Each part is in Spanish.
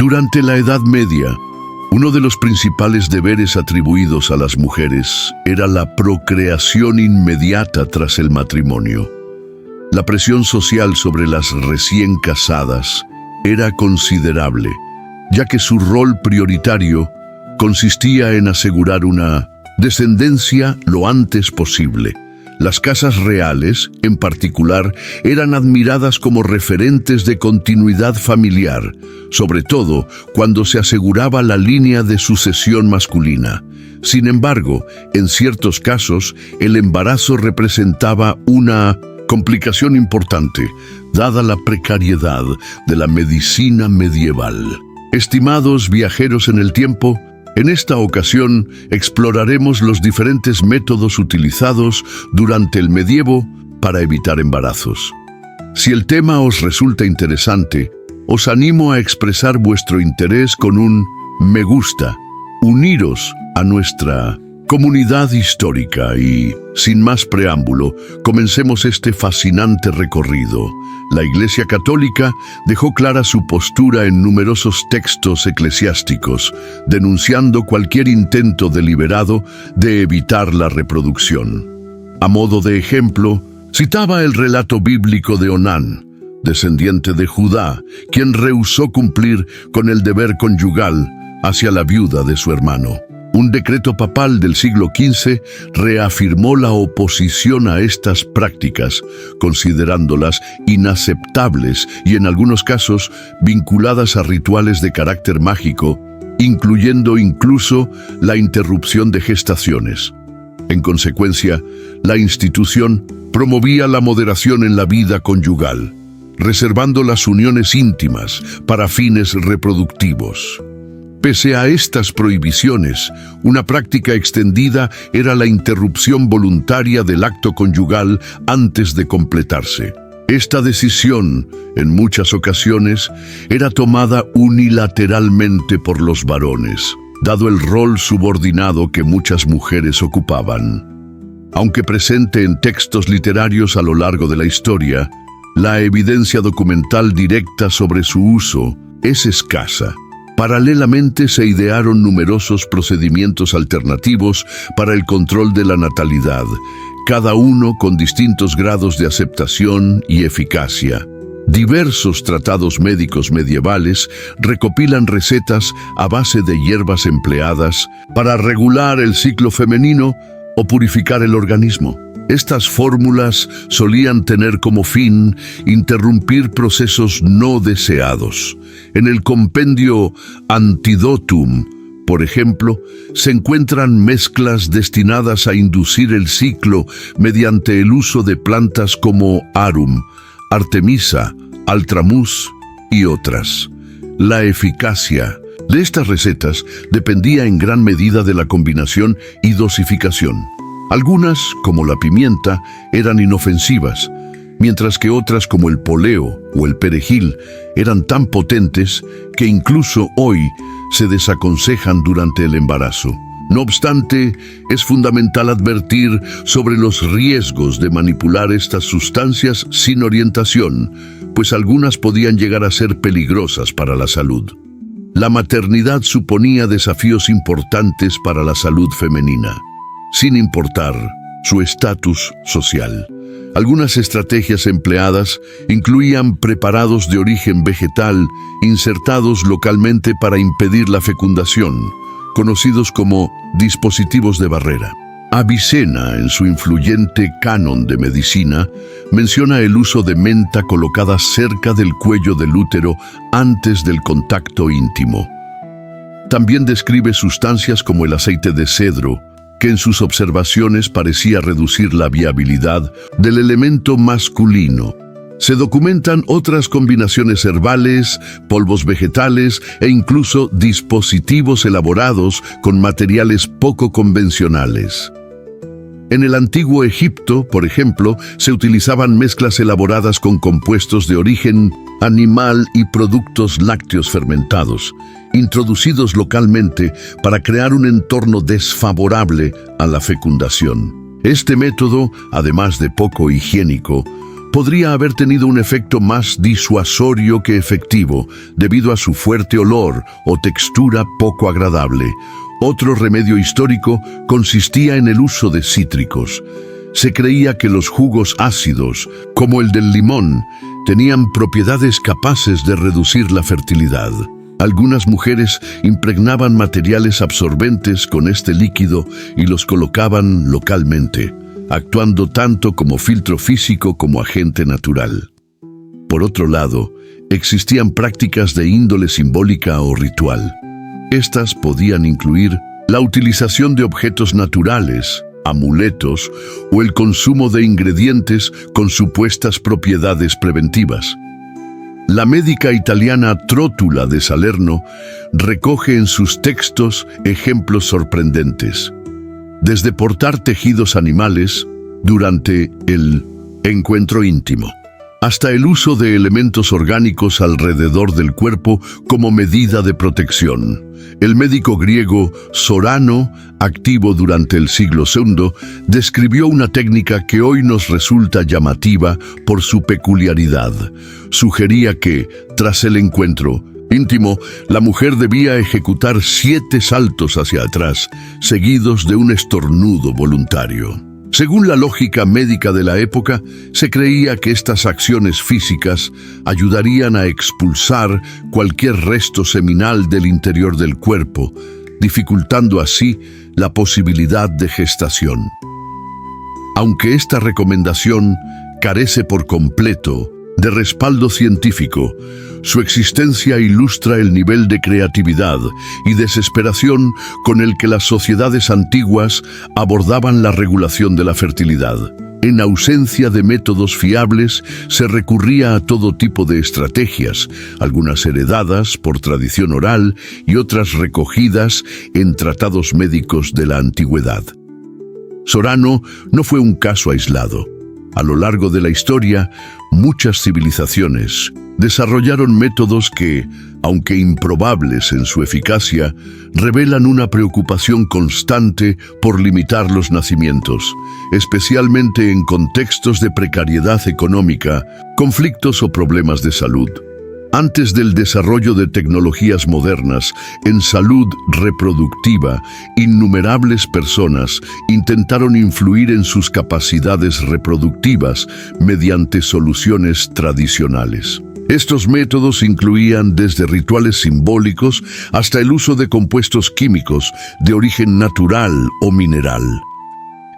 Durante la Edad Media, uno de los principales deberes atribuidos a las mujeres era la procreación inmediata tras el matrimonio. La presión social sobre las recién casadas era considerable, ya que su rol prioritario consistía en asegurar una descendencia lo antes posible. Las casas reales, en particular, eran admiradas como referentes de continuidad familiar, sobre todo cuando se aseguraba la línea de sucesión masculina. Sin embargo, en ciertos casos, el embarazo representaba una complicación importante, dada la precariedad de la medicina medieval. Estimados viajeros en el tiempo, en esta ocasión exploraremos los diferentes métodos utilizados durante el medievo para evitar embarazos. Si el tema os resulta interesante, os animo a expresar vuestro interés con un me gusta. Uniros a nuestra comunidad histórica y, sin más preámbulo, comencemos este fascinante recorrido. La Iglesia Católica dejó clara su postura en numerosos textos eclesiásticos, denunciando cualquier intento deliberado de evitar la reproducción. A modo de ejemplo, citaba el relato bíblico de Onán, descendiente de Judá, quien rehusó cumplir con el deber conyugal hacia la viuda de su hermano. Un decreto papal del siglo XV reafirmó la oposición a estas prácticas, considerándolas inaceptables y en algunos casos vinculadas a rituales de carácter mágico, incluyendo incluso la interrupción de gestaciones. En consecuencia, la institución promovía la moderación en la vida conyugal, reservando las uniones íntimas para fines reproductivos. Pese a estas prohibiciones, una práctica extendida era la interrupción voluntaria del acto conyugal antes de completarse. Esta decisión, en muchas ocasiones, era tomada unilateralmente por los varones, dado el rol subordinado que muchas mujeres ocupaban. Aunque presente en textos literarios a lo largo de la historia, la evidencia documental directa sobre su uso es escasa. Paralelamente se idearon numerosos procedimientos alternativos para el control de la natalidad, cada uno con distintos grados de aceptación y eficacia. Diversos tratados médicos medievales recopilan recetas a base de hierbas empleadas para regular el ciclo femenino o purificar el organismo. Estas fórmulas solían tener como fin interrumpir procesos no deseados. En el compendio Antidotum, por ejemplo, se encuentran mezclas destinadas a inducir el ciclo mediante el uso de plantas como Arum, Artemisa, Altramus y otras. La eficacia de estas recetas dependía en gran medida de la combinación y dosificación. Algunas, como la pimienta, eran inofensivas, mientras que otras, como el poleo o el perejil, eran tan potentes que incluso hoy se desaconsejan durante el embarazo. No obstante, es fundamental advertir sobre los riesgos de manipular estas sustancias sin orientación, pues algunas podían llegar a ser peligrosas para la salud. La maternidad suponía desafíos importantes para la salud femenina, sin importar su estatus social. Algunas estrategias empleadas incluían preparados de origen vegetal insertados localmente para impedir la fecundación, conocidos como dispositivos de barrera. Avicena, en su influyente Canon de Medicina, menciona el uso de menta colocada cerca del cuello del útero antes del contacto íntimo. También describe sustancias como el aceite de cedro, que en sus observaciones parecía reducir la viabilidad del elemento masculino. Se documentan otras combinaciones herbales, polvos vegetales e incluso dispositivos elaborados con materiales poco convencionales. En el antiguo Egipto, por ejemplo, se utilizaban mezclas elaboradas con compuestos de origen animal y productos lácteos fermentados, introducidos localmente para crear un entorno desfavorable a la fecundación. Este método, además de poco higiénico, podría haber tenido un efecto más disuasorio que efectivo, debido a su fuerte olor o textura poco agradable. Otro remedio histórico consistía en el uso de cítricos. Se creía que los jugos ácidos, como el del limón, tenían propiedades capaces de reducir la fertilidad. Algunas mujeres impregnaban materiales absorbentes con este líquido y los colocaban localmente, actuando tanto como filtro físico como agente natural. Por otro lado, existían prácticas de índole simbólica o ritual. Estas podían incluir la utilización de objetos naturales, amuletos o el consumo de ingredientes con supuestas propiedades preventivas. La médica italiana Trotula de Salerno recoge en sus textos ejemplos sorprendentes. Desde portar tejidos animales durante el encuentro íntimo, hasta el uso de elementos orgánicos alrededor del cuerpo como medida de protección. El médico griego Sorano, activo durante el siglo II, describió una técnica que hoy nos resulta llamativa por su peculiaridad. Sugería que, tras el encuentro íntimo, la mujer debía ejecutar 7 saltos hacia atrás, seguidos de un estornudo voluntario. Según la lógica médica de la época, se creía que estas acciones físicas ayudarían a expulsar cualquier resto seminal del interior del cuerpo, dificultando así la posibilidad de gestación. Aunque esta recomendación carece por completo de respaldo científico, su existencia ilustra el nivel de creatividad y desesperación con el que las sociedades antiguas abordaban la regulación de la fertilidad. En ausencia de métodos fiables, se recurría a todo tipo de estrategias, algunas heredadas por tradición oral y otras recogidas en tratados médicos de la antigüedad. Sorano no fue un caso aislado. A lo largo de la historia, muchas civilizaciones desarrollaron métodos que, aunque improbables en su eficacia, revelan una preocupación constante por limitar los nacimientos, especialmente en contextos de precariedad económica, conflictos o problemas de salud. Antes del desarrollo de tecnologías modernas en salud reproductiva, innumerables personas intentaron influir en sus capacidades reproductivas mediante soluciones tradicionales. Estos métodos incluían desde rituales simbólicos hasta el uso de compuestos químicos de origen natural o mineral.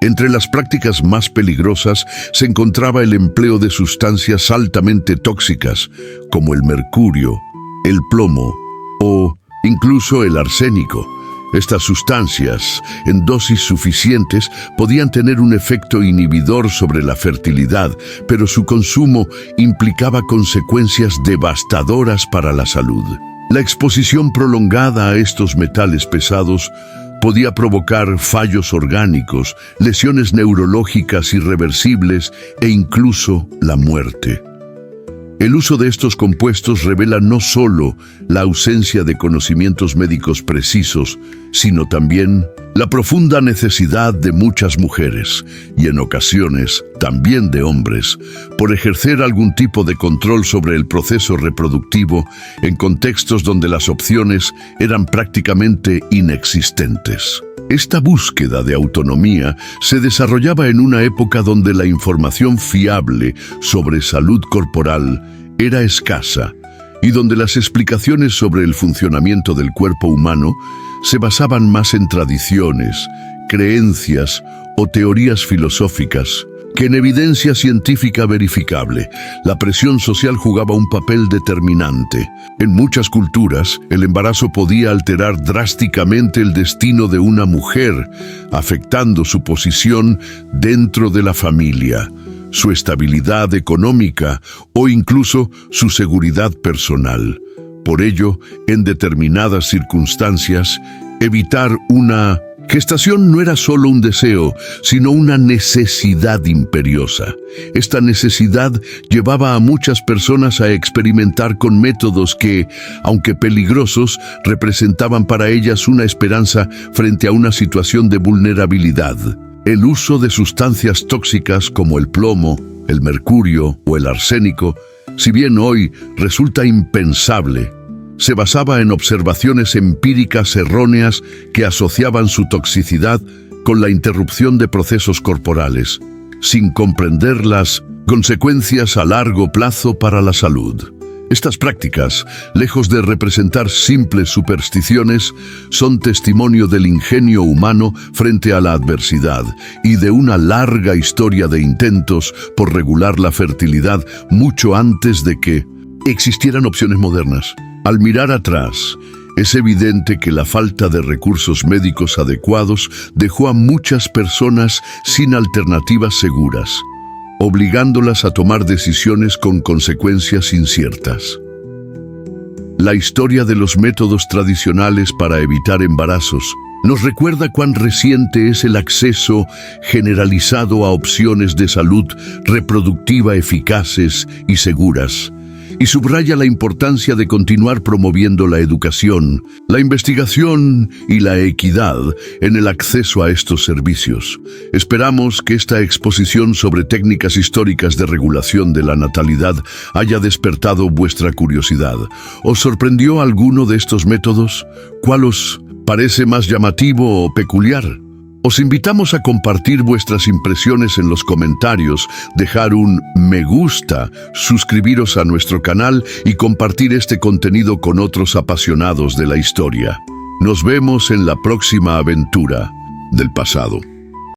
Entre las prácticas más peligrosas se encontraba el empleo de sustancias altamente tóxicas, como el mercurio, el plomo o incluso el arsénico. Estas sustancias, en dosis suficientes, podían tener un efecto inhibidor sobre la fertilidad, pero su consumo implicaba consecuencias devastadoras para la salud. La exposición prolongada a estos metales pesados podía provocar fallos orgánicos, lesiones neurológicas irreversibles e incluso la muerte. El uso de estos compuestos revela no solo la ausencia de conocimientos médicos precisos, sino también la profunda necesidad de muchas mujeres, y en ocasiones también de hombres, por ejercer algún tipo de control sobre el proceso reproductivo en contextos donde las opciones eran prácticamente inexistentes. Esta búsqueda de autonomía se desarrollaba en una época donde la información fiable sobre salud corporal era escasa y donde las explicaciones sobre el funcionamiento del cuerpo humano se basaban más en tradiciones, creencias o teorías filosóficas que en evidencia científica verificable. La presión social jugaba un papel determinante. En muchas culturas, el embarazo podía alterar drásticamente el destino de una mujer, afectando su posición dentro de la familia, su estabilidad económica o incluso su seguridad personal. Por ello, en determinadas circunstancias, evitar una gestación no era solo un deseo, sino una necesidad imperiosa. Esta necesidad llevaba a muchas personas a experimentar con métodos que, aunque peligrosos, representaban para ellas una esperanza frente a una situación de vulnerabilidad. El uso de sustancias tóxicas como el plomo el mercurio o el arsénico, si bien hoy resulta impensable, se basaba en observaciones empíricas erróneas que asociaban su toxicidad con la interrupción de procesos corporales, sin comprender las consecuencias a largo plazo para la salud. Estas prácticas, lejos de representar simples supersticiones, son testimonio del ingenio humano frente a la adversidad y de una larga historia de intentos por regular la fertilidad mucho antes de que existieran opciones modernas. Al mirar atrás, es evidente que la falta de recursos médicos adecuados dejó a muchas personas sin alternativas seguras, obligándolas a tomar decisiones con consecuencias inciertas. La historia de los métodos tradicionales para evitar embarazos nos recuerda cuán reciente es el acceso generalizado a opciones de salud reproductiva eficaces y seguras, y subraya la importancia de continuar promoviendo la educación, la investigación y la equidad en el acceso a estos servicios. Esperamos que esta exposición sobre técnicas históricas de regulación de la natalidad haya despertado vuestra curiosidad. ¿Os sorprendió alguno de estos métodos? ¿Cuál os parece más llamativo o peculiar? Os invitamos a compartir vuestras impresiones en los comentarios, dejar un me gusta, suscribiros a nuestro canal y compartir este contenido con otros apasionados de la historia. Nos vemos en la próxima aventura del pasado.